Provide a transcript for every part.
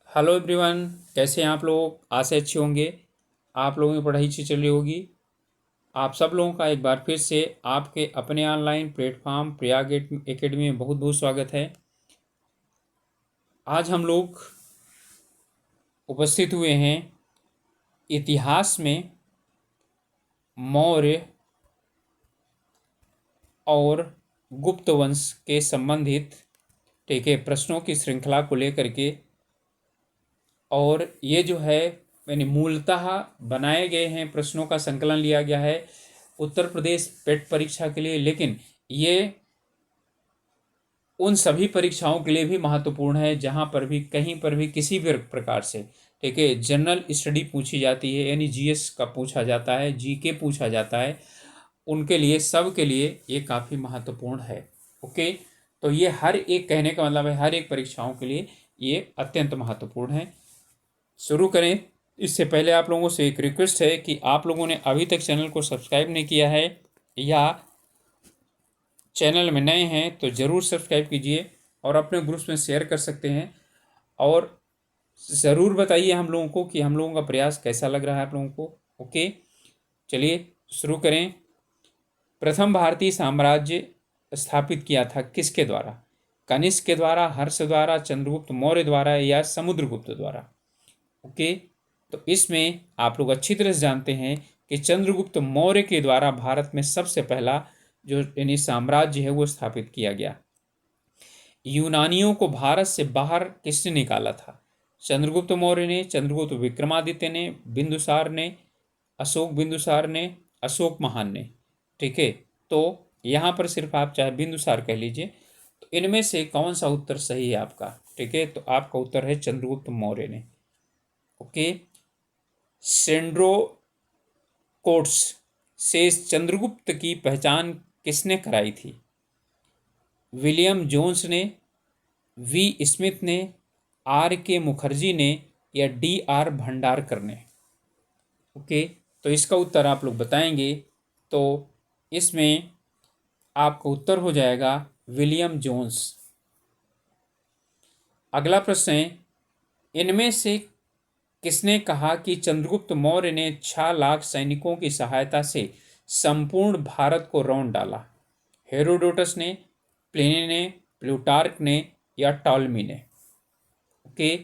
Hello everyone, कैसे हैं आप लोग। आशा अच्छे होंगे। आप लोगों की पढ़ाई अच्छी चल रही होगी। आप सब लोगों का एक बार फिर से आपके अपने ऑनलाइन प्लेटफॉर्म प्रयाग एकेडमी में बहुत बहुत स्वागत है। आज हम लोग उपस्थित हुए हैं इतिहास में मौर्य और गुप्त वंश के संबंधित ठीक है प्रश्नों की श्रृंखला को लेकर के। और ये जो है यानी मूलतः बनाए गए हैं, प्रश्नों का संकलन लिया गया है उत्तर प्रदेश पेट परीक्षा के लिए, लेकिन ये उन सभी परीक्षाओं के लिए भी महत्वपूर्ण है जहां पर भी कहीं पर भी किसी भी प्रकार से ठीक है जनरल स्टडी पूछी जाती है, यानी जीएस का पूछा जाता है, जीके पूछा जाता है, उनके लिए सब के लिए ये काफ़ी महत्वपूर्ण है। ओके, तो ये हर एक कहने का मतलब है हर एक परीक्षाओं के लिए ये अत्यंत महत्वपूर्ण है। शुरू करें इससे पहले आप लोगों से एक रिक्वेस्ट है कि आप लोगों ने अभी तक चैनल को सब्सक्राइब नहीं किया है या चैनल में नए हैं तो ज़रूर सब्सक्राइब कीजिए और अपने ग्रुप्स में शेयर कर सकते हैं। और ज़रूर बताइए हम लोगों को कि हम लोगों का प्रयास कैसा लग रहा है आप लोगों को। ओके, चलिए शुरू करें। प्रथम भारतीय साम्राज्य स्थापित किया था किसके द्वारा? कनिष्क के द्वारा, हर्ष द्वारा, चंद्रगुप्त मौर्य द्वारा या समुद्रगुप्त द्वारा? ओके, तो इसमें आप लोग अच्छी तरह से जानते हैं कि चंद्रगुप्त मौर्य के द्वारा भारत में सबसे पहला जो यानी साम्राज्य है वो स्थापित किया गया। यूनानियों को भारत से बाहर किसने निकाला था? चंद्रगुप्त मौर्य ने, चंद्रगुप्त विक्रमादित्य ने, बिंदुसार ने, अशोक बिंदुसार ने, अशोक महान ने। ठीक है, तो यहाँ पर सिर्फ आप चाहे बिंदुसार कह लीजिए। तो इनमें से कौन सा उत्तर सही है आपका? ठीक है, तो आपका उत्तर है चंद्रगुप्त मौर्य ने। ओके, सेंड्रो कोट्स से चंद्रगुप्त की पहचान किसने कराई थी? विलियम जोन्स ने, वी स्मिथ ने, आर के मुखर्जी ने या डी आर भंडारकर ने? ओके, तो इसका उत्तर आप लोग बताएंगे तो इसमें आपका उत्तर हो जाएगा विलियम जोन्स। अगला प्रश्न है, इनमें से किसने कहा कि चंद्रगुप्त मौर्य ने 6 लाख सैनिकों की सहायता से संपूर्ण भारत को रौंद डाला? हेरोडोटस ने, प्लिनी ने, प्लूटार्क ने या टॉलमी ने? ओके,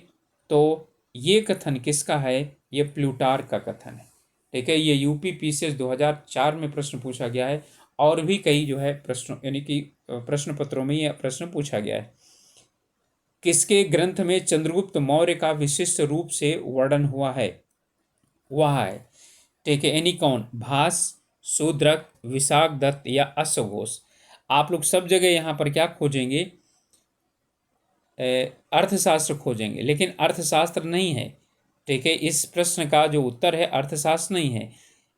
तो ये कथन किसका है? ये प्लूटार्क का कथन है। ठीक है, ये यूपी पीसीएस 2004 में प्रश्न पूछा गया है और भी कई जो है प्रश्न यानी कि प्रश्न पत्रों में ये प्रश्न पूछा गया है। किसके ग्रंथ में चंद्रगुप्त मौर्य का विशिष्ट रूप से वर्णन हुआ है? वह है ठीक है यानी कौन? भास, शूद्रक, विशाखदत्त या अश्वघोष? आप लोग सब जगह यहाँ पर क्या खोजेंगे? अर्थशास्त्र खोजेंगे, लेकिन अर्थशास्त्र नहीं है। ठीक है, इस प्रश्न का जो उत्तर है अर्थशास्त्र नहीं है।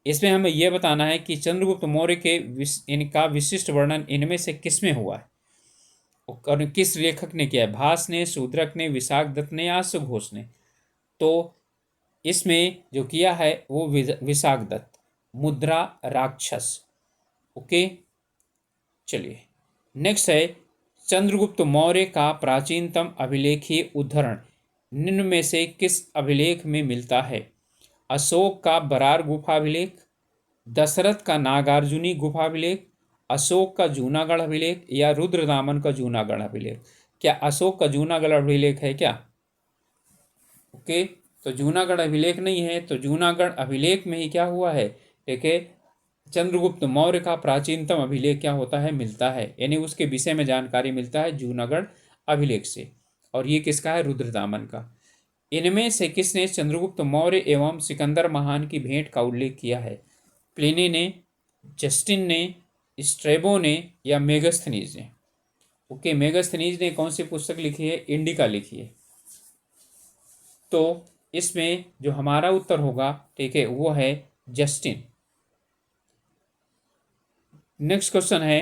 इसमें हमें यह बताना है कि चंद्रगुप्त मौर्य के इनका विशिष्ट वर्णन इनमें से किस में हुआ है और किस लेखक ने किया है? भास ने, शूद्रक ने, विशाखदत्त ने या अश्वघोष ने? तो इसमें जो किया है वो विशाखदत्त, मुद्रा राक्षस। ओके, चलिए नेक्स्ट है, चंद्रगुप्त मौर्य का प्राचीनतम अभिलेखीय उद्धरण निम्न में से किस अभिलेख में मिलता है? अशोक का बरार गुफाभिलेख, दशरथ का नागार्जुनी गुफाभिलेख, अशोक का जूनागढ़ अभिलेख या रुद्रदामन का जूनागढ़ अभिलेख? क्या अशोक का जूनागढ़ अभिलेख है क्या? ओके, तो जूनागढ़ अभिलेख नहीं है, तो जूनागढ़ अभिलेख में ही क्या हुआ है? ठीक है, चंद्रगुप्त मौर्य का प्राचीनतम अभिलेख क्या होता है? मिलता है, यानी उसके विषय में जानकारी मिलता है जूनागढ़ अभिलेख से। और ये किसका है? रुद्रदामन का। इनमें से किसने चंद्रगुप्त मौर्य एवं सिकंदर महान की भेंट का उल्लेख किया है? प्लिनी ने, जस्टिन ने, स्ट्रेबो ने या मेगस्थनीज ने? ओके, मेगस्थनीज ने कौन सी पुस्तक लिखी है? इंडिका लिखी है। तो इसमें जो हमारा उत्तर होगा ठीक है वो है जस्टिन। नेक्स्ट क्वेश्चन है,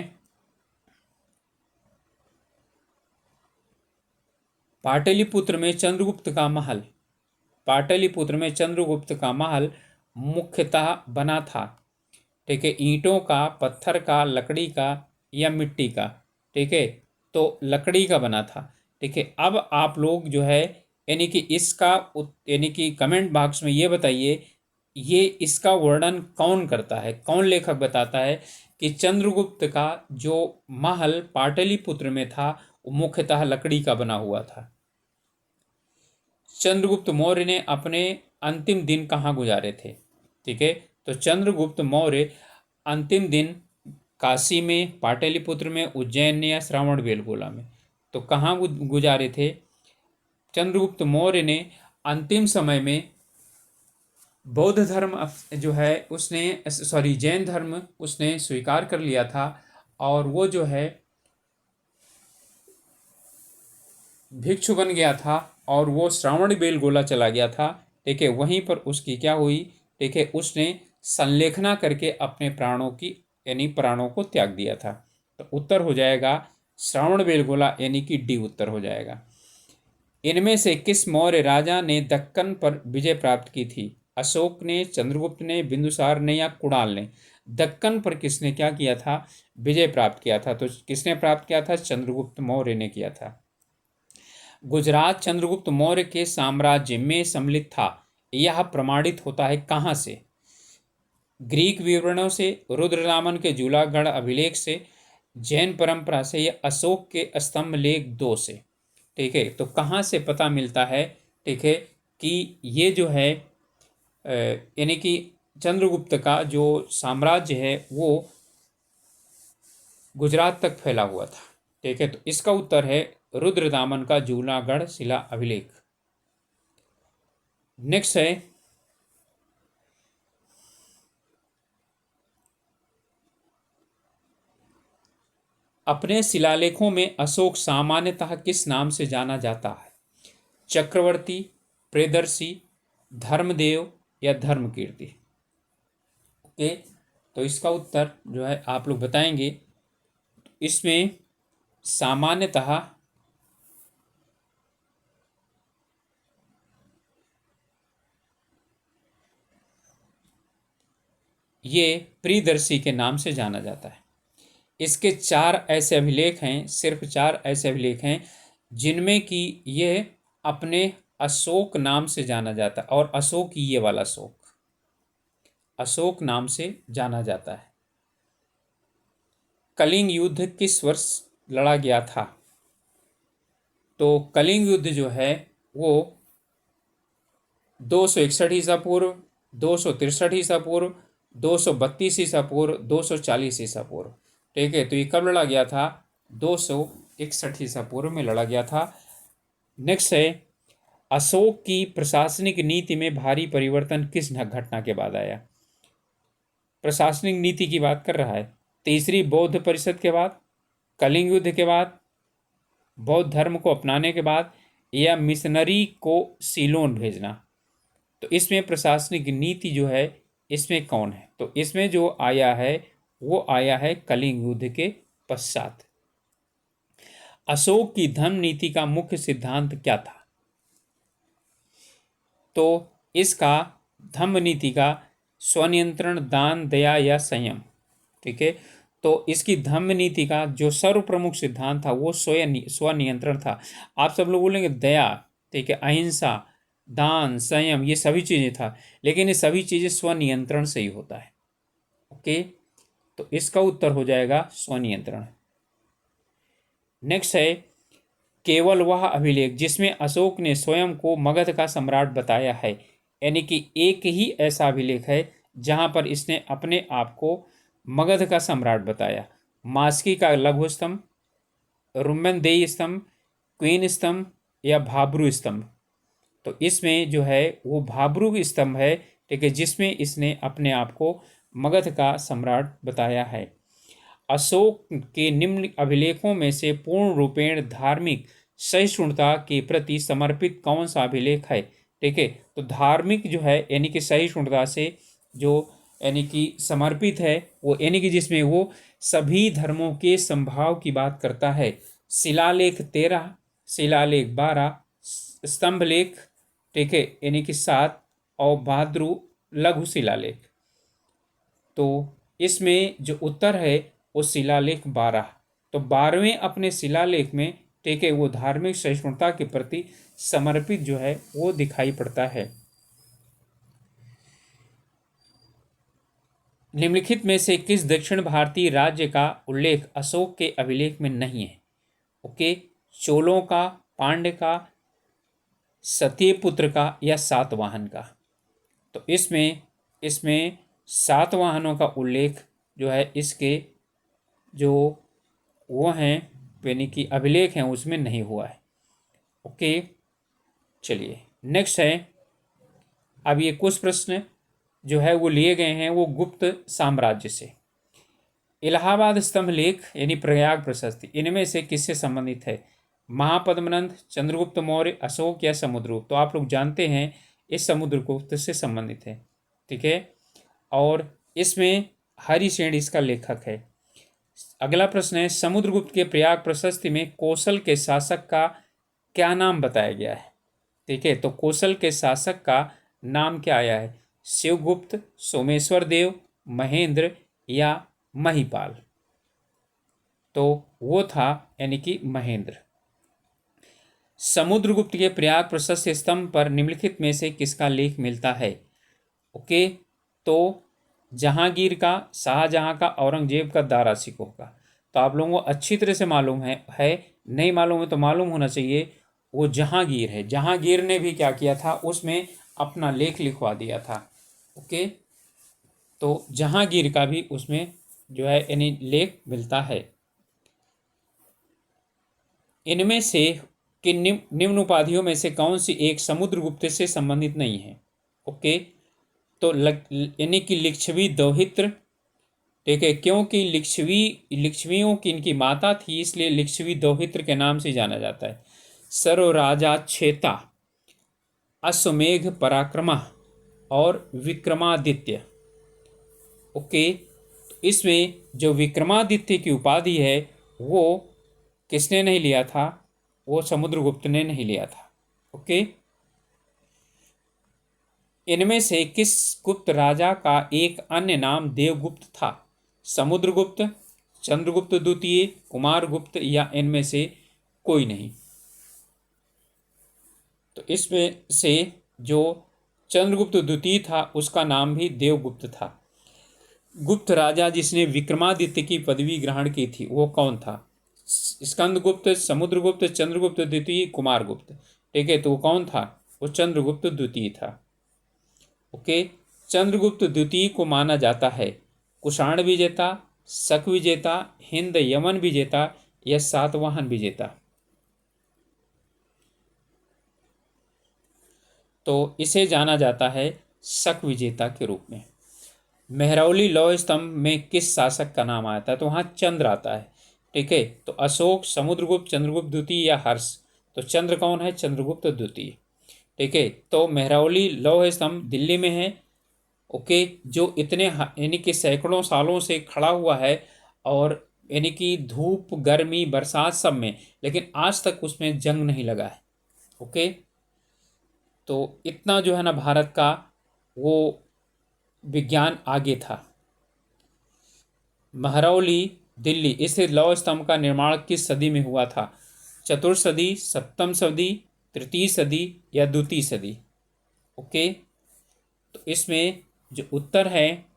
पाटलिपुत्र में चंद्रगुप्त का महल, पाटलिपुत्र में चंद्रगुप्त का महल मुख्यतः बना था ठीक है ईंटों का, पत्थर का, लकड़ी का या मिट्टी का? ठीक है, तो लकड़ी का बना था। ठीक है, अब आप लोग जो है यानी कि यानी कि कमेंट बॉक्स में ये बताइए, ये इसका वर्णन कौन करता है, कौन लेखक बताता है कि चंद्रगुप्त का जो महल पाटलिपुत्र में था वो मुख्यतः लकड़ी का बना हुआ था। चंद्रगुप्त मौर्य ने अपने अंतिम दिन कहाँ गुजारे थे? ठीक है, तो चंद्रगुप्त मौर्य अंतिम दिन काशी में, पाटलिपुत्र में, उज्जैन या श्रावण बेलगोला में, तो कहाँ गुजारे थे? चंद्रगुप्त मौर्य ने अंतिम समय में बौद्ध धर्म जो है उसने, सॉरी, जैन धर्म उसने स्वीकार कर लिया था, और वो जो है भिक्षु बन गया था, और वो श्रावण बेलगोला चला गया था। ठीक है, वहीं पर उसकी क्या हुई? ठीक है, उसने संलेखना करके अपने प्राणों की, यानी प्राणों को त्याग दिया था। तो उत्तर हो जाएगा श्रावण बेलगोला, यानी कि डी उत्तर हो जाएगा। इनमें से किस मौर्य राजा ने दक्कन पर विजय प्राप्त की थी? अशोक ने, चंद्रगुप्त ने, बिंदुसार ने या कुणाल ने? दक्कन पर किसने क्या किया था? विजय प्राप्त किया था। तो किसने प्राप्त किया था? चंद्रगुप्त मौर्य ने किया था। गुजरात चंद्रगुप्त मौर्य के साम्राज्य में सम्मिलित था, यह प्रमाणित होता है कहाँ से? ग्रीक विवरणों से, रुद्रदामन के जूनागढ़ अभिलेख से, जैन परंपरा से, या अशोक के स्तंभ लेख 2 से? ठीक है, तो कहाँ से पता मिलता है? ठीक है, कि ये जो है यानी कि चंद्रगुप्त का जो साम्राज्य है वो गुजरात तक फैला हुआ था। ठीक है, तो इसका उत्तर है रुद्रदामन का जूनागढ़ शिला अभिलेख। नेक्स्ट है, अपने शिलालेखों में अशोक सामान्यतः किस नाम से जाना जाता है? चक्रवर्ती, प्रियदर्शी, धर्मदेव या धर्मकीर्ति? ओके, तो इसका उत्तर जो है आप लोग बताएंगे। इसमें सामान्यतः ये प्रियदर्शी के नाम से जाना जाता है। इसके 4 ऐसे अभिलेख हैं, सिर्फ 4 ऐसे अभिलेख हैं जिनमें कि ये अपने अशोक नाम से जाना जाता है, और अशोक ही ये वाला अशोक नाम से जाना जाता है। कलिंग युद्ध किस वर्ष लड़ा गया था? तो कलिंग युद्ध जो है वो 261 ईसा पूर्व, 263 ईसा पूर्व, 232 ईसा पूर्व, 240 ईसा पूर्व। ठीक है, तो ये कब लड़ा गया था? 261 ईसा पूर्व में लड़ा गया था। नेक्स्ट है, अशोक की प्रशासनिक नीति में भारी परिवर्तन किस घटना के बाद आया? प्रशासनिक नीति की बात कर रहा है। तीसरी बौद्ध परिषद के बाद, कलिंग युद्ध के बाद, बौद्ध धर्म को अपनाने के बाद, या मिशनरी को सीलोन भेजना? तो इसमें प्रशासनिक नीति जो है इसमें कौन है? तो इसमें जो आया है वो आया है कलिंग युद्ध के पश्चात। अशोक की धर्म नीति का मुख्य सिद्धांत क्या था? तो इसका धम्म नीति का स्वनियंत्रण, दान, दया या संयम। ठीक है, तो इसकी धम्म नीति का जो सर्व प्रमुख सिद्धांत था वो स्वनियंत्रण था। आप सब लोग बोलेंगे दया, ठीक है, अहिंसा, दान, संयम, ये सभी चीज़ें था, लेकिन ये सभी चीज़ें स्वनियंत्रण से ही होता है। ओके, तो इसका उत्तर हो जाएगा स्वनियंत्रण। नेक्स्ट है, केवल वह अभिलेख जिसमें अशोक ने स्वयं को मगध का सम्राट बताया है, यानी कि एक ही ऐसा अभिलेख है जहां पर इसने अपने आप को मगध का सम्राट बताया। मास्की का लघु स्तंभ, रुम्बनदेही स्तंभ, क्वीन स्तंभ या भाब्रू स्तंभ? तो इसमें जो है वो भाब्रू स्तंभ है। ठीक है, जिसमें इसने अपने आप को मगध का सम्राट बताया है। अशोक के निम्न अभिलेखों में से पूर्ण रूपेण धार्मिक सहिष्णुता के प्रति समर्पित कौन सा अभिलेख है? ठीक है, तो धार्मिक जो है यानी कि सहिष्णुता से जो यानी कि समर्पित है, वो यानी कि जिसमें वो सभी धर्मों के संभाव की बात करता है। शिलालेख 13, शिलालेख 12, स्तंभलेख, ठीक है, यानी कि 7, और भाद्रू लघु शिलालेख। तो इसमें जो उत्तर है वो शिलालेख 12। तो 12वें अपने शिलालेख में, ठीक है, वो धार्मिक सहिष्णुता के प्रति समर्पित जो है वो दिखाई पड़ता है। निम्नलिखित में से किस दक्षिण भारतीय राज्य का उल्लेख अशोक के अभिलेख में नहीं है? ओके, चोलों का, पांड्य का, सत्यपुत्र का या सातवाहन का? तो इसमें इसमें सातवाहनों का उल्लेख जो है इसके जो वो हैं यानी कि अभिलेख हैं उसमें नहीं हुआ है। ओके, चलिए नेक्स्ट है। अब ये कुछ प्रश्न जो है वो लिए गए हैं वो गुप्त साम्राज्य से। इलाहाबाद स्तंभ लेख यानी प्रयाग प्रशस्ति, इनमें से किससे संबंधित है? महापद्मनंद, चंद्रगुप्त मौर्य, अशोक या समुद्रगुप्त? तो आप लोग जानते हैं इस समुद्रगुप्त से संबंधित है। ठीक है, और इसमें हरिसेन इसका लेखक है। अगला प्रश्न है, समुद्रगुप्त के प्रयाग प्रशस्ति में कौशल के शासक का क्या नाम बताया गया है? ठीक है, तो कौशल के शासक का नाम क्या आया है? शिवगुप्त, सोमेश्वर देव, महेंद्र या महिपाल? तो वो था यानी कि महेंद्र। समुद्रगुप्त के प्रयाग प्रशस्त स्तंभ पर निम्नलिखित में से किसका लेख मिलता है? ओके, तो जहांगीर का, शाहजहां का, औरंगजेब का, दारा शिकोह का? तो आप लोगों को अच्छी तरह से मालूम है नहीं मालूम है तो मालूम होना चाहिए, वो जहांगीर है। जहांगीर ने भी क्या किया था, उसमें अपना लेख लिखवा दिया था। ओके, तो जहांगीर का भी उसमें जो है यानी लेख मिलता है। इनमें से किन निम्न उपाधियों में से कौन सी एक समुद्रगुप्त से संबंधित नहीं है? ओके, तो यानी कि लिच्छवी दौहित्र। ठीक है, क्योंकि लिच्छवियों की इनकी माता थी इसलिए लिच्छवी दौहित्र के नाम से जाना जाता है। सर्व राजा छेता, अश्वमेघ पराक्रमा और विक्रमादित्य। ओके, तो इसमें जो विक्रमादित्य की उपाधि है वो किसने नहीं लिया था? वो समुद्रगुप्त ने नहीं लिया था। ओके, इनमें से किस गुप्त राजा का एक अन्य नाम देवगुप्त था? समुद्रगुप्त, चंद्रगुप्त द्वितीय, कुमारगुप्त या इनमें से कोई नहीं? तो इसमें से जो चंद्रगुप्त द्वितीय था उसका नाम भी देवगुप्त था। गुप्त राजा जिसने विक्रमादित्य की पदवी ग्रहण की थी वो कौन था? स्कंदगुप्त, समुद्रगुप्त, चंद्रगुप्त द्वितीय, कुमारगुप्त? ठीक है, तो वो कौन था? वो चंद्रगुप्त द्वितीय था। ओके, चंद्रगुप्त द्वितीय को माना जाता है कुषाण विजेता, शक विजेता, हिंद यमन विजेता या सातवाहन विजेता? तो इसे जाना जाता है शक विजेता के रूप में। मेहरौली लौह स्तंभ में किस शासक का नाम आता है? तो वहाँ चंद्र आता है। ठीक है, तो अशोक, समुद्रगुप्त, चंद्रगुप्त द्वितीय या हर्ष? तो चंद्र कौन है? चंद्रगुप्त द्वितीय। ठीक है, तो मेहरौली लौह स्तंभ दिल्ली में है। ओके, जो इतने यानी कि सैकड़ों सालों से खड़ा हुआ है और यानी कि धूप, गर्मी, बरसात सब में, लेकिन आज तक उसमें जंग नहीं लगा है। ओके, तो इतना जो है ना भारत का वो विज्ञान आगे था। महरौली दिल्ली, इस लौह स्तंभ का निर्माण किस सदी में हुआ था? चतुर्थ सदी, सप्तम सदी, तृतीय सदी या द्वितीय सदी? ओके, तो इसमें जो उत्तर है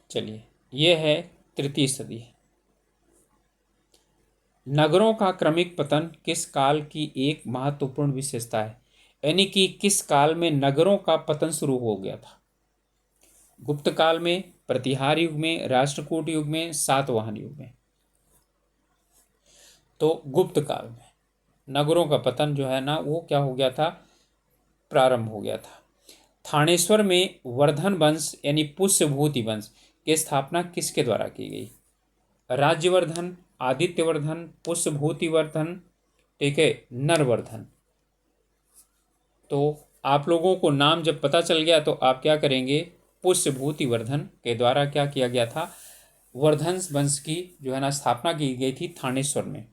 चलिए ये है तृतीय सदी। नगरों का क्रमिक पतन किस काल की एक महत्वपूर्ण विशेषता है? यानी कि किस काल में नगरों का पतन शुरू हो गया था? गुप्त काल में, प्रतिहार युग में, राष्ट्रकूट युग में, सातवाहन युग में? तो गुप्त काल में नगरों का पतन जो है ना वो क्या हो गया था? प्रारंभ हो गया था। थानेश्वर में वर्धन वंश यानी पुष्यभूति वंश की स्थापना किसके द्वारा की गई? राज्यवर्धन, आदित्यवर्धन, पुष्यभूतिवर्धन, ठीक है, नरवर्धन। तो आप लोगों को नाम जब पता चल गया तो आप क्या करेंगे, पुष्यभूतिवर्धन के द्वारा क्या किया गया था, वर्धन वंश की जो है ना स्थापना की गई थी थानेश्वर में।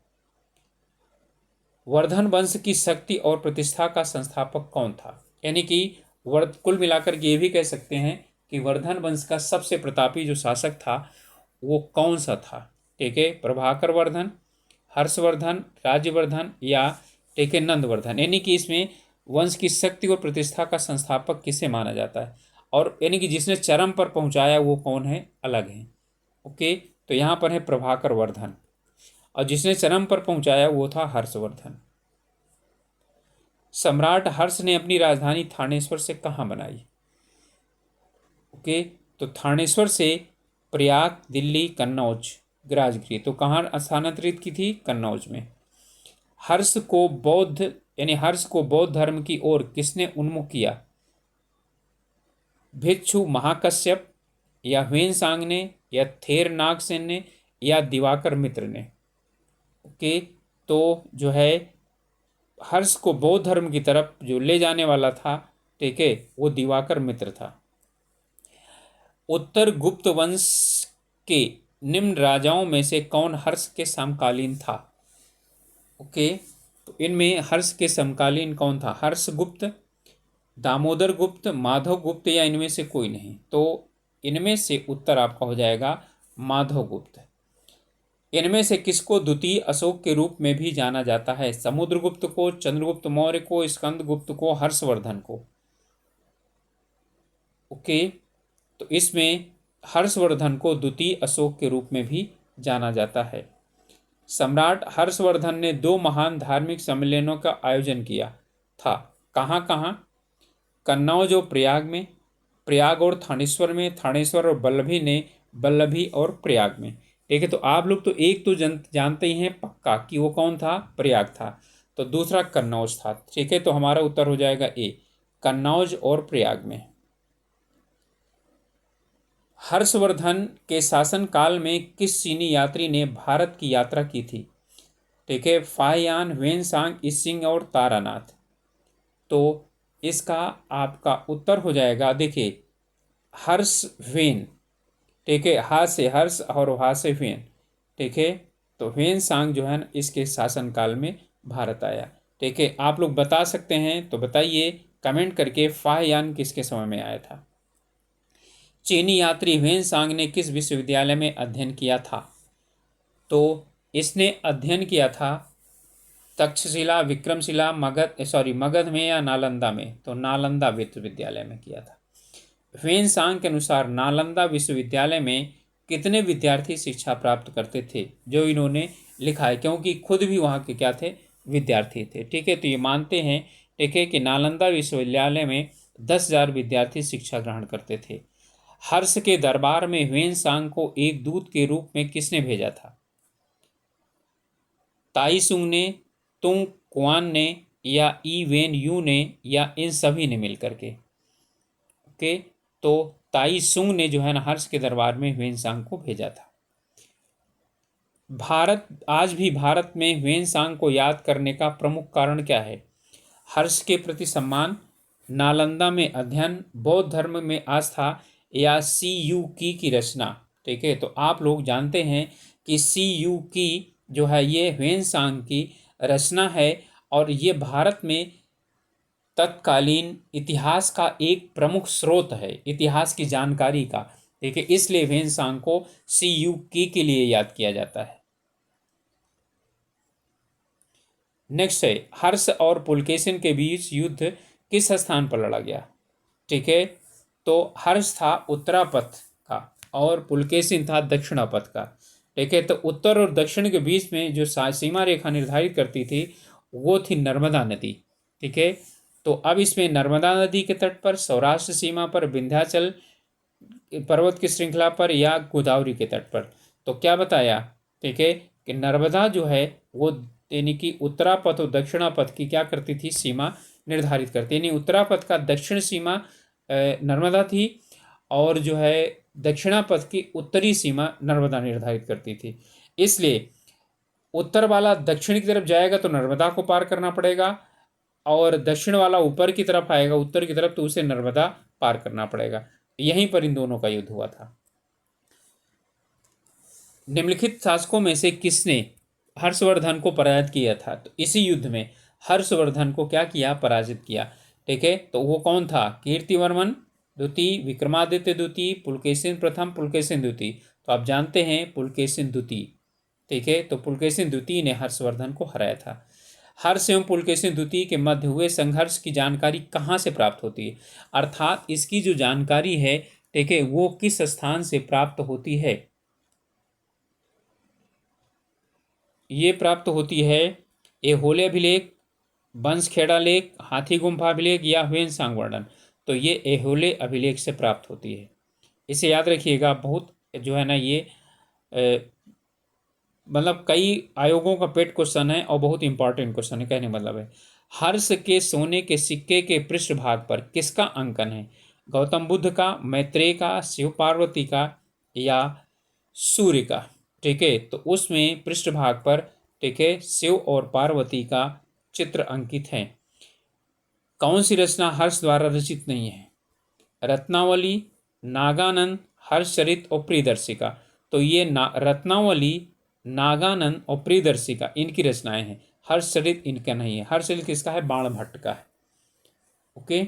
वर्धन वंश की शक्ति और प्रतिष्ठा का संस्थापक कौन था? यानी कि कुल मिलाकर के ये भी कह सकते हैं कि वर्धन वंश का सबसे प्रतापी जो शासक था वो कौन सा था? ठीक है, प्रभाकर वर्धन, हर्षवर्धन, राज्यवर्धन या ठीक है नंदवर्धन। यानी कि इसमें वंश की शक्ति और प्रतिष्ठा का संस्थापक किसे माना जाता है, और यानी कि जिसने चरम पर पहुंचाया वो कौन है, अलग है। ओके, तो यहाँ पर है प्रभाकर वर्धन, और जिसने चरम पर पहुंचाया वो था हर्षवर्धन। सम्राट हर्ष ने अपनी राजधानी थानेश्वर से कहाँ बनाई? ओके, तो थानेश्वर से प्रयाग, दिल्ली, कन्नौज, राजगृह, तो कहाँ स्थानांतरित की थी? कन्नौज में। हर्ष को बौद्ध धर्म की ओर किसने उन्मुख किया? भिक्षु महाकश्यप, या ह्वेनसांग ने, या थेर नागसेन ने, या दिवाकर मित्र ने। ओके, तो जो है हर्ष को बौद्ध धर्म की तरफ जो ले जाने वाला था, ठीक है, वो दिवाकर मित्र था। उत्तर गुप्त वंश के निम्न राजाओं में से कौन हर्ष के समकालीन था? ओके, तो इनमें हर्ष के समकालीन कौन था? हर्षगुप्त, दामोदर गुप्त, माधव गुप्त, या इनमें से कोई नहीं? तो इनमें से उत्तर आपका हो जाएगा माधव गुप्त। इनमें से किसको द्वितीय अशोक के रूप में भी जाना जाता है? समुद्रगुप्त को, चंद्रगुप्त मौर्य को, स्कंदगुप्त को, हर्षवर्धन को। ओके, तो इसमें हर्षवर्धन को द्वितीय अशोक के रूप में भी जाना जाता है। सम्राट हर्षवर्धन ने 2 महान धार्मिक सम्मेलनों का आयोजन किया था। कहाँ कहाँ? कन्नौज और प्रयाग में, प्रयाग और थानेश्वर में, थानेश्वर और बल्लभी और प्रयाग में। ठीक है, तो आप लोग तो एक तो जानते ही हैं पक्का कि वो कौन था, प्रयाग था, तो दूसरा कन्नौज था। ठीक है, तो हमारा उत्तर हो जाएगा ए, कन्नौज और प्रयाग में। हर्षवर्धन के शासनकाल में किस चीनी यात्री ने भारत की यात्रा की थी? ठीक है, फाहियान, ह्वेनसांग, इसिंग और तारानाथ। तो इसका आपका उत्तर हो जाएगा, देखिए, हर्षवेन। ठीक है, हा से हर्ष और वहा से वेन। ठीक है, तो ह्वेनसांग जो है ना इसके शासनकाल में भारत आया। ठीक है, आप लोग बता सकते हैं तो बताइए कमेंट करके, फाहियान किसके समय में आया था? चीनी यात्री ह्वेनसांग ने किस विश्वविद्यालय में अध्ययन किया था? तो इसने अध्ययन किया था तक्षशिला, विक्रमशिला, मगध में या नालंदा में? तो नालंदा विश्वविद्यालय में किया था। ह्वेनसांग के अनुसार नालंदा विश्वविद्यालय में कितने विद्यार्थी शिक्षा प्राप्त करते थे? जो इन्होंने लिखा है, क्योंकि खुद भी वहाँ के क्या थे, विद्यार्थी थे। ठीक है, तो ये मानते हैं, ठीक है, कि नालंदा विश्वविद्यालय में 10,000 विद्यार्थी शिक्षा ग्रहण करते थे। हर्ष के दरबार में ह्वेनसांग को एक दूत के रूप में किसने भेजा था? ताइसुंग ने, तुंग क्वान ने, या ई वेन यू ने, या इन सभी ने मिलकर के? ओके, तो ताइसुंग ने जो है ना हर्ष के दरबार में ह्वेनसांग को भेजा था। आज भी भारत में ह्वेनसांग को याद करने का प्रमुख कारण क्या है? हर्ष के प्रति सम्मान, नालंदा में अध्ययन, बौद्ध धर्म में आस्था, या सी यू की रचना। ठीक है, तो आप लोग जानते हैं कि सी यू की जो है ये ह्वेनसांग की रचना है, और ये भारत में तत्कालीन इतिहास का एक प्रमुख स्रोत है, इतिहास की जानकारी का। ठीक है, इसलिए ह्वेनसांग को सी यू के लिए याद किया जाता है। नेक्स्ट है, हर्ष और पुलकेशिन के बीच युद्ध किस स्थान पर लड़ा गया? ठीक है, तो हर्ष था उत्तरापथ का और पुलकेशिन था दक्षिणापथ का। ठीक है, तो उत्तर और दक्षिण के बीच में जो सीमा रेखा निर्धारित करती थी वो थी नर्मदा नदी। ठीक है, तो अब इसमें नर्मदा नदी के तट पर, सौराष्ट्र सीमा पर, विंध्याचल पर्वत की श्रृंखला पर, या गोदावरी के तट पर? तो क्या बताया, ठीक है, कि नर्मदा जो है वो यानी कि उत्तरापथ और दक्षिणापथ की क्या करती थी, सीमा निर्धारित करती, यानी उत्तरापथ का दक्षिण सीमा नर्मदा थी, और जो है दक्षिणापथ की उत्तरी सीमा नर्मदा निर्धारित करती थी। इसलिए उत्तर वाला दक्षिण की तरफ जाएगा तो नर्मदा को पार करना पड़ेगा, और दक्षिण वाला ऊपर की तरफ आएगा उत्तर की तरफ तो उसे नर्मदा पार करना पड़ेगा। यहीं पर इन दोनों का युद्ध हुआ था। निम्नलिखित शासकों में से किसने हर्षवर्धन को पराजित किया था? तो इसी युद्ध में हर्षवर्धन को क्या किया? पराजित किया। ठीक है, तो वो कौन था? कीर्तिवर्मन द्वितीय, विक्रमादित्य द्वितीय, पुलकेशिन प्रथम, पुलकेशिन द्वितीय। तो आप जानते हैं पुलकेशिन द्वितीय। ठीक है, तो पुलकेशिन द्वितीय ने हर्षवर्धन को हराया था। हर्ष एवं पुलकेशिन द्वितीय के मध्य हुए संघर्ष की जानकारी कहाँ से प्राप्त होती है? अर्थात इसकी जो जानकारी है, ठीक है, वो किस स्थान से प्राप्त होती है? ये प्राप्त होती है ऐहोले अभिलेख, बंसखेड़ा लेख, हाथी गुम्फा अभिलेख या ह्वेनसांग वर्णन। तो ये ऐहोले अभिलेख से प्राप्त होती है। इसे याद रखिएगा, बहुत जो है ना ये मतलब कई आयोगों का पेट क्वेश्चन है और बहुत इंपॉर्टेंट क्वेश्चन है। कहने मतलब है, हर्ष के सोने के सिक्के के पृष्ठभाग पर किसका अंकन है? गौतम बुद्ध का, मैत्रेय का, शिव पार्वती का या सूर्य का? ठीक है, तो उसमें पृष्ठभाग पर, ठीक है, शिव और पार्वती का चित्र अंकित है। कौन सी रचना हर्ष द्वारा रचित नहीं है? रत्नावली, नागानंद, हर्षचरित और प्रियदर्शिका। तो ये रत्नावली, नागानंद और प्रियदर्शिका इनकी रचनाएं हैं। हर्षचरित इनका नहीं है। हर्षचरित किसका है? बाणभट्ट का है। ओके,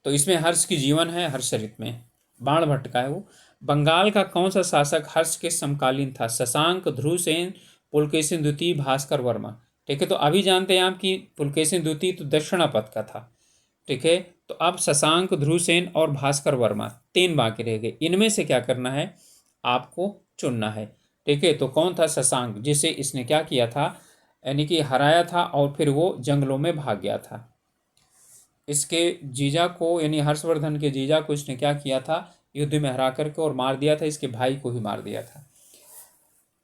तो इसमें हर्ष की जीवन है, हर्षचरित में बाणभट्ट का है वो। बंगाल का कौन सा शासक हर्ष के समकालीन था? शशांक, ध्रुवसेन, पुलकेशिन द्वितीय, भास्कर वर्मा। ठीक है, तो अभी जानते हैं आप कि पुलकेशिन द्वितीय तो दक्षिणापथ का था। ठीक है, तो अब शशांक, ध्रुवसेन और भास्कर वर्मा 3 बाकी रह गए। इनमें से क्या करना है? आपको चुनना है। ठीक है, तो कौन था शशांक, जिसे इसने क्या किया था, यानी कि हराया था और फिर वो जंगलों में भाग गया था। इसके जीजा को, यानी हर्षवर्धन के जीजा को इसने क्या किया था? युद्ध में हरा करके और मार दिया था। इसके भाई को ही मार दिया था।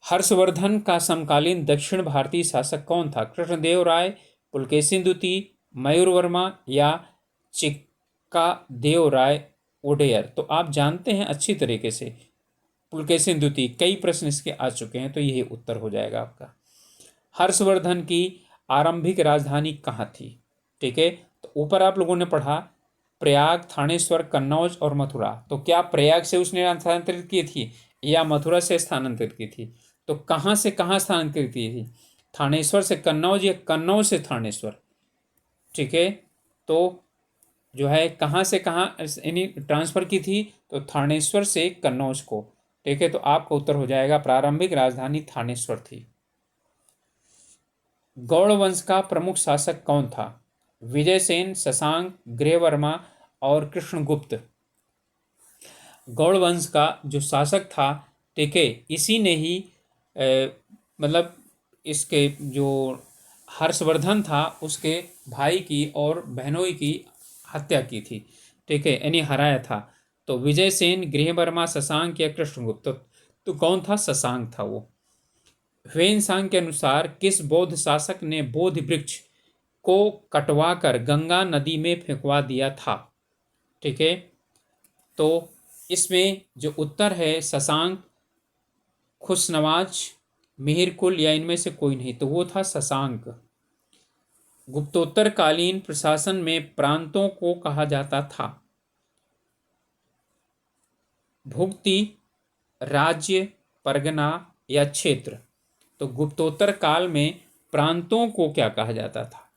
हर्षवर्धन का समकालीन दक्षिण भारतीय शासक कौन था? कृष्णदेव राय, पुलकेशिन द्वितीय, मयूर वर्मा या चिक्का देव राय ओडेयर। तो आप जानते हैं अच्छी तरीके से पुलकेशिन द्वितीय, कई प्रश्न इसके आ चुके हैं, तो यही उत्तर हो जाएगा आपका। हर्षवर्धन की आरंभिक राजधानी कहाँ थी? ठीक है, तो ऊपर आप लोगों ने पढ़ा प्रयाग, थानेश्वर, कन्नौज और मथुरा। तो क्या प्रयाग से उसने स्थानांतरित की थी या मथुरा से स्थानांतरित की थी? तो कहाँ से कहाँ स्थानांतरित की थी? थानेश्वर से कन्नौज या कन्नौज से थानेश्वर। ठीक है, तो जो है कहाँ से कहाँ यानी ट्रांसफर की थी? तो थानेश्वर से कन्नौज को। ठीक है, तो आपका उत्तर हो जाएगा प्रारंभिक राजधानी थानेश्वर थी। गौड़ वंश का प्रमुख शासक कौन था? विजयसेन, शशांक, गृहवर्मा और कृष्णगुप्त। गौड़ वंश का जो शासक था, ठीक है, इसी ने ही मतलब इसके जो हर्षवर्धन था उसके भाई की और बहनोई की हत्या की थी। ठीक है, यानी हराया था। तो विजयसेन, गृहवर्मा, शशांक या कृष्णगुप्त। तो कौन था? शशांक था वो। ह्वेनसांग के अनुसार किस बौद्ध शासक ने बोधि वृक्ष को कटवाकर गंगा नदी में फेंकवा दिया था? ठीक है, तो इसमें जो उत्तर है शशांक, खुशनवाज, मिहिरकुल या इनमें से कोई नहीं, तो वो था शशांक। गुप्तोत्तरकालीन प्रशासन में प्रांतों को कहा जाता था? भुक्ति, राज्य, परगना या क्षेत्र। तो गुप्तोत्तर काल में प्रांतों को क्या कहा जाता था?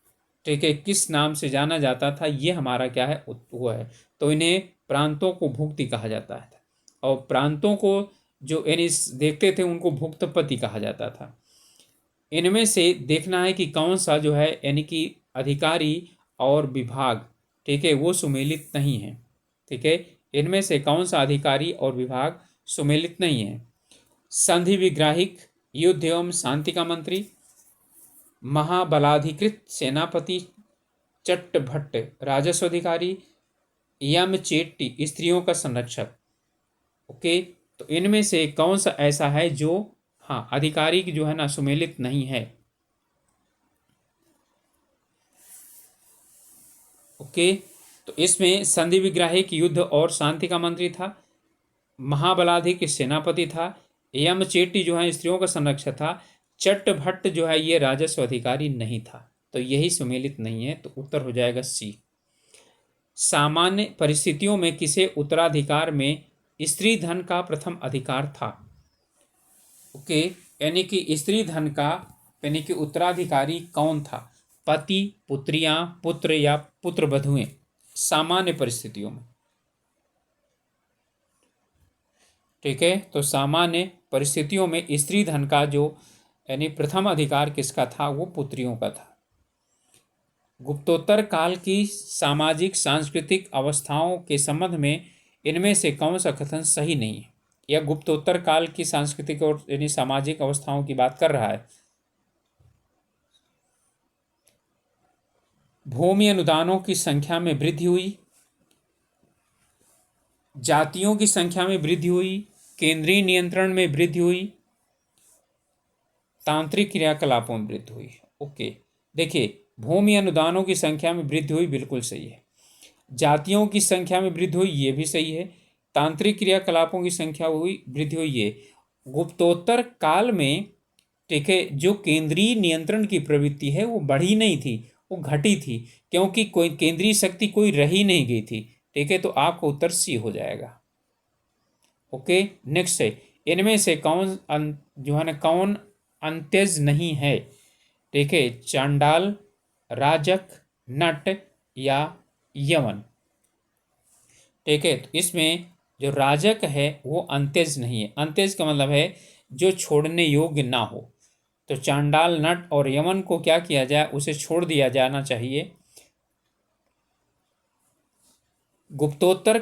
ठीक है, किस नाम से जाना जाता था? ये हमारा क्या है? वो है। तो इन्हें प्रांतों को भुक्ति कहा जाता है, और प्रांतों को जो यानी देखते थे उनको भुक्तपति कहा जाता था। इनमें से देखना है कि कौन सा जो है यानी कि अधिकारी और विभाग, ठीक है, वो सुमेलित नहीं है। ठीक है, इनमें से कौन सा अधिकारी और विभाग सुमेलित नहीं है? संधि विग्राहिक, युद्ध एवं शांति का मंत्री, महाबलाधिकृत सेनापति, चट्टभट्ट राजस्व अधिकारी, यमचेट्टी स्त्रियों का संरक्षक। ओके, तो इनमें से कौन सा ऐसा है जो हाँ अधिकारी की जो है ना सुमेलित नहीं है? ओके, तो इसमें संधि विग्राहिक, युद्ध और शांति का मंत्री था, महाबलाधिक सेनापति था, यमचेट्टी जो है स्त्रियों का संरक्षक था, चट्टभट्ट जो है ये राजस्व अधिकारी नहीं था, तो यही सुमेलित नहीं है, तो उत्तर हो जाएगा सी। सामान्य परिस्थितियों में किसे उत्तराधिकार में स्त्री धन का प्रथम अधिकार था? ओके, यानी कि स्त्री धन का यानी कि उत्तराधिकारी कौन था? पति, पुत्रियां, पुत्र या पुत्र वधुएं, सामान्य परिस्थितियों में। ठीक है, तो सामान्य परिस्थितियों में स्त्री धन का जो यानी प्रथम अधिकार किसका था? वो पुत्रियों का था। गुप्तोत्तर काल की सामाजिक सांस्कृतिक अवस्थाओं के संबंध में इनमें से कौन सा कथन सही नहीं है? यह गुप्तोत्तर काल की सांस्कृतिक और यानी सामाजिक अवस्थाओं की बात कर रहा है। भूमि अनुदानों की संख्या में वृद्धि हुई, जातियों की संख्या में वृद्धि हुई, केंद्रीय नियंत्रण में वृद्धि हुई, तांत्रिक क्रियाकलापों में वृद्धि हुई। ओके, देखिए, भूमि अनुदानों की संख्या में वृद्धि हुई, बिल्कुल सही है। जातियों की संख्या में वृद्धि हुई, ये भी सही है। तांत्रिक क्रियाकलापों की संख्या हुई वृद्धि हुई, ये। गुप्तोत्तर काल में, ठीक है, जो केंद्रीय नियंत्रण की प्रवृत्ति है वो बढ़ी नहीं थी, वो घटी थी, क्योंकि कोई केंद्रीय शक्ति कोई रही नहीं गई थी। ठीक है, तो आपका उत्तर सी हो जाएगा। ओके, नेक्स्ट है, इनमें से कौन जो है ना कौन अंत्यज नहीं है? ठीक है, चांडाल, राजक, नट या यवन। ठीक है, तो इसमें जो राजक है वो अंत्यज नहीं है। अंत्यज का मतलब है जो छोड़ने योग्य ना हो। तो चांडाल, नट और यमन को क्या किया जाए? उसे छोड़ दिया जाना चाहिए। गुप्तोत्तर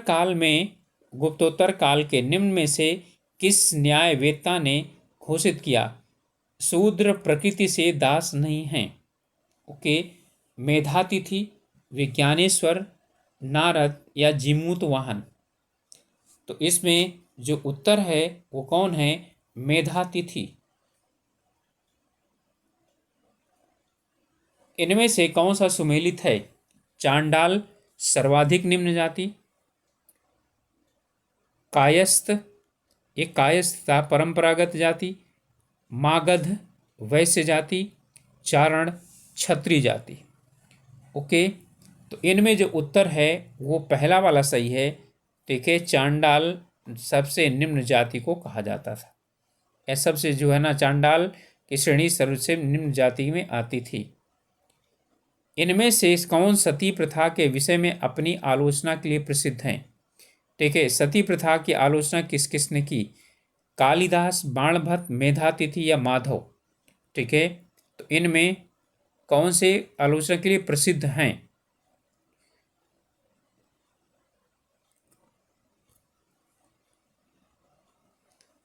काल के निम्न में से किस न्यायवेत्ता ने घोषित किया शूद्र प्रकृति से दास नहीं हैं? ओके, मेधातिथि, विज्ञानेश्वर, नारद या जीमूत वाहन। तो इसमें जो उत्तर है वो कौन है? मेधातिथि। इनमें से कौन सा सुमेलित है? चांडाल सर्वाधिक निम्न जाति, कायस्थ, ये कायस्थ था परंपरागत जाति, मागध वैश्य जाति, चारण क्षत्रिय जाति। ओके, तो इनमें जो उत्तर है वो पहला वाला सही है। ठीक है, चांडाल सबसे निम्न जाति को कहा जाता था। यह सबसे जो है ना चांडाल की श्रेणी सबसे निम्न जाति में आती थी। इनमें से कौन सती प्रथा के विषय में अपनी आलोचना के लिए प्रसिद्ध हैं? ठीक है, सती प्रथा की आलोचना किस किस ने की? कालिदास, बाणभट्ट, मेधातिथि या माधव। ठीक है, तो इनमें कौन से आलोचना के लिए प्रसिद्ध हैं?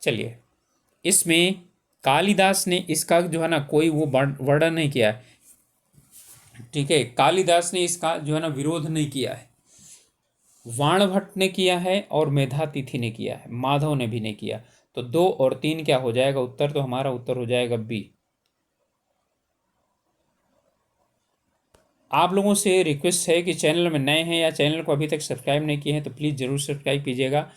चलिए, इसमें कालिदास ने इसका जो है ना कोई वो वर्णन नहीं किया है। ठीक है, कालिदास ने इसका जो है ना विरोध नहीं किया है। बाणभट्ट ने किया है और मेधातिथि ने किया है, माधव ने भी नहीं किया। तो 2 और 3 क्या हो जाएगा उत्तर? तो हमारा उत्तर हो जाएगा बी। आप लोगों से रिक्वेस्ट है कि चैनल में नए हैं या चैनल को अभी तक सब्सक्राइब नहीं किए हैं तो प्लीज़ ज़रूर सब्सक्राइब कीजिएगा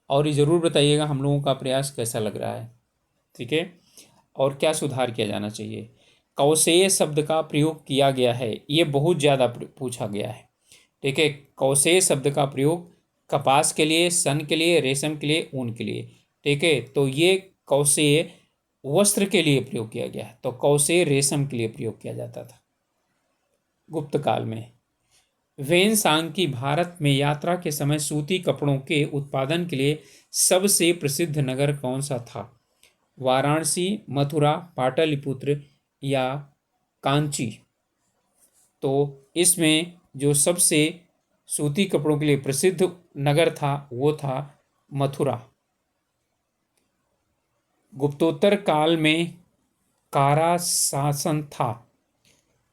और ये ज़रूर बताइएगा हम लोगों का प्रयास कैसा लग रहा है। ठीक है, और क्या सुधार किया जाना चाहिए। कौशेय शब्द का प्रयोग किया गया है, ये बहुत ज़्यादा पूछा गया है। ठीक है, कौशेय शब्द का प्रयोग कपास के लिए, सन के लिए, रेशम के लिए, ऊन के लिए। ठीक है, तो ये कौशेय वस्त्र के लिए प्रयोग किया गया है, तो कौशेय रेशम के लिए प्रयोग किया जाता था गुप्त काल में। वेनसांग की भारत में यात्रा के समय सूती कपड़ों के उत्पादन के लिए सबसे प्रसिद्ध नगर कौन सा था? वाराणसी, मथुरा, पाटलिपुत्र या कांची। तो इसमें जो सबसे सूती कपड़ों के लिए प्रसिद्ध नगर था वो था मथुरा। गुप्तोत्तर काल में कारा शासन था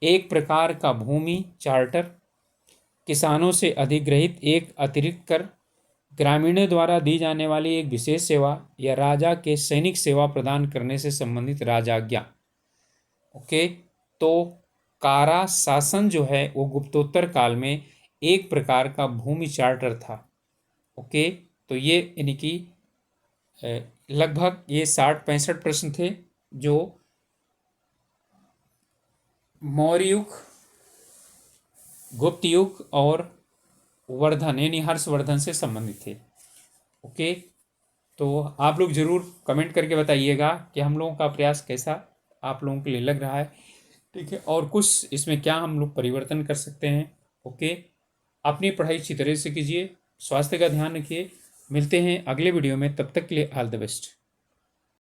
एक प्रकार का भूमि चार्टर, किसानों से अधिग्रहित एक अतिरिक्त कर, ग्रामीणों द्वारा दी जाने वाली एक विशेष सेवा या राजा के सैनिक सेवा प्रदान करने से संबंधित राजाज्ञा। ओके, तो कारा शासन जो है वो गुप्तोत्तर काल में एक प्रकार का भूमि चार्टर था। ओके, तो ये यानी कि लगभग ये 60-65 प्रश्न थे जो मौर्य युग, गुप्त युग और वर्धन यानी हर्षवर्धन से संबंधित थे। ओके, तो आप लोग जरूर कमेंट करके बताइएगा कि हम लोगों का प्रयास कैसा आप लोगों के लिए लग रहा है। ठीक है, और कुछ इसमें क्या हम लोग परिवर्तन कर सकते हैं। ओके, अपनी पढ़ाई अच्छी तरह से कीजिए, स्वास्थ्य का ध्यान रखिए। मिलते हैं अगले वीडियो में, तब तक के लिए ऑल द बेस्ट।